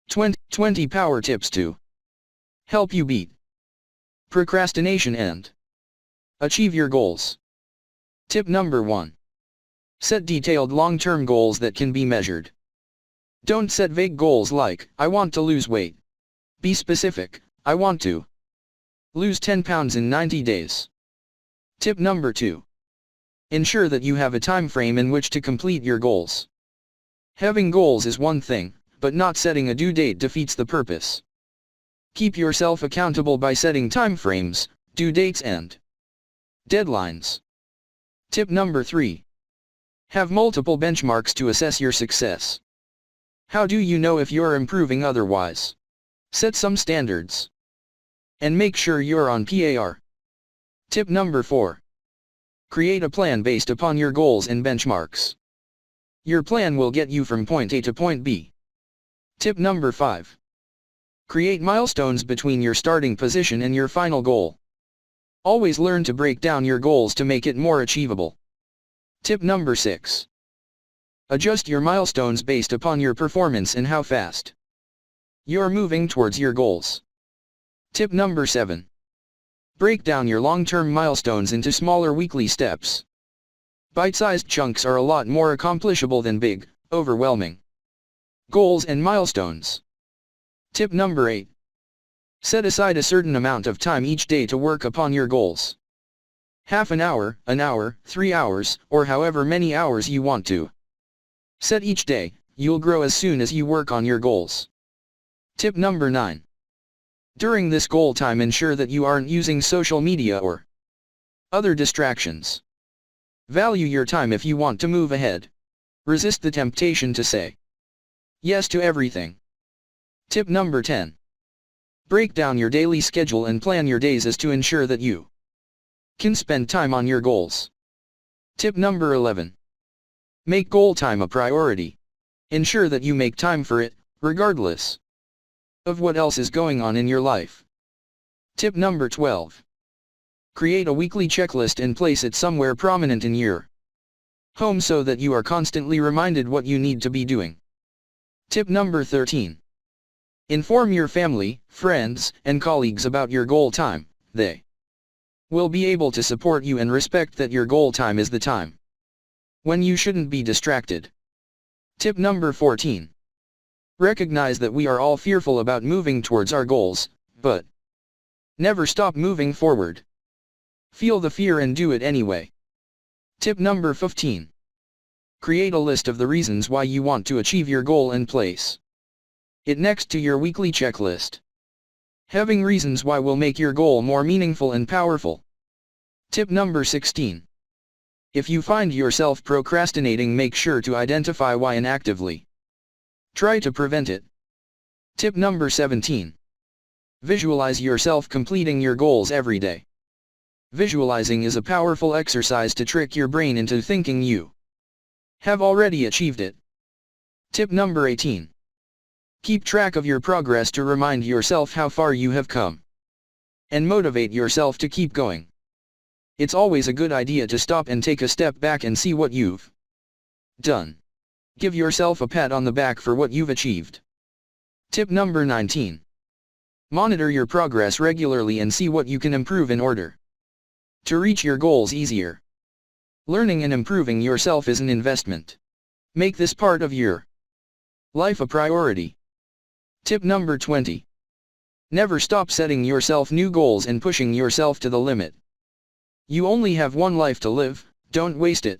20 power tips to help you beat procrastination and achieve your goals. Tip number 1. Set detailed long-term goals that can be measured. Don't set vague goals like, I want to lose weight. Be specific, I want to lose 10 pounds in 90 days. Tip number 2. Ensure that you have a time frame in which to complete your goals. Having goals is one thing, but not setting a due date defeats the purpose. Keep yourself accountable by setting time frames, due dates and deadlines. Tip number 3. Have multiple benchmarks to assess your success. How do you know if you're improving otherwise? Set some standards and make sure you're on par. Tip number 4. Create a plan based upon your goals and benchmarks. Your plan will get you from point A to point B. Tip number 5. Create milestones between your starting position and your final goal. Always learn to break down your goals to make it more achievable. Tip number 6. Adjust your milestones based upon your performance and how fast you're moving towards your goals. Tip number 7. Break down your long-term milestones into smaller weekly steps. Bite-sized chunks are a lot more accomplishable than big, overwhelming goals and milestones. Tip number 8. Set aside a certain amount of time each day to work upon your goals. Half an hour, 3 hours, or however many hours you want to set each day. You'll grow as soon as you work on your goals. Tip number 9. During this goal time, ensure that you aren't using social media or other distractions. Value your time if you want to move ahead. Resist the temptation to say yes to everything. Tip number 10. Break down your daily schedule and plan your days as to ensure that you can spend time on your goals. Tip number 11. Make goal time a priority. Ensure that you make time for it, regardless of what else is going on in your life. Tip number 12. Create a weekly checklist and place it somewhere prominent in your home so that you are constantly reminded what you need to be doing. Tip number 13. Inform your family, friends, and colleagues about your goal time. They will be able to support you and respect that your goal time is the time when you shouldn't be distracted. Tip number 14. Recognize that we are all fearful about moving towards our goals, but never stop moving forward. Feel the fear and do it anyway. Tip number 15. Create a list of the reasons why you want to achieve your goal and place it next to your weekly checklist. Having reasons why will make your goal more meaningful and powerful. Tip number 16. If you find yourself procrastinating, make sure to identify why and actively try to prevent it. Tip number 17. Visualize yourself completing your goals every day. Visualizing is a powerful exercise to trick your brain into thinking you have already achieved it. Tip number 18. Keep track of your progress to remind yourself how far you have come and motivate yourself to keep going. It's always a good idea to stop and take a step back and see what you've done. Give yourself a pat on the back for what you've achieved. Tip number 19. Monitor your progress regularly and see what you can improve in order to reach your goals easier. Learning and improving yourself is an investment. Make this part of your life a priority. Tip number 20. Never stop setting yourself new goals and pushing yourself to the limit. You only have one life to live, don't waste it.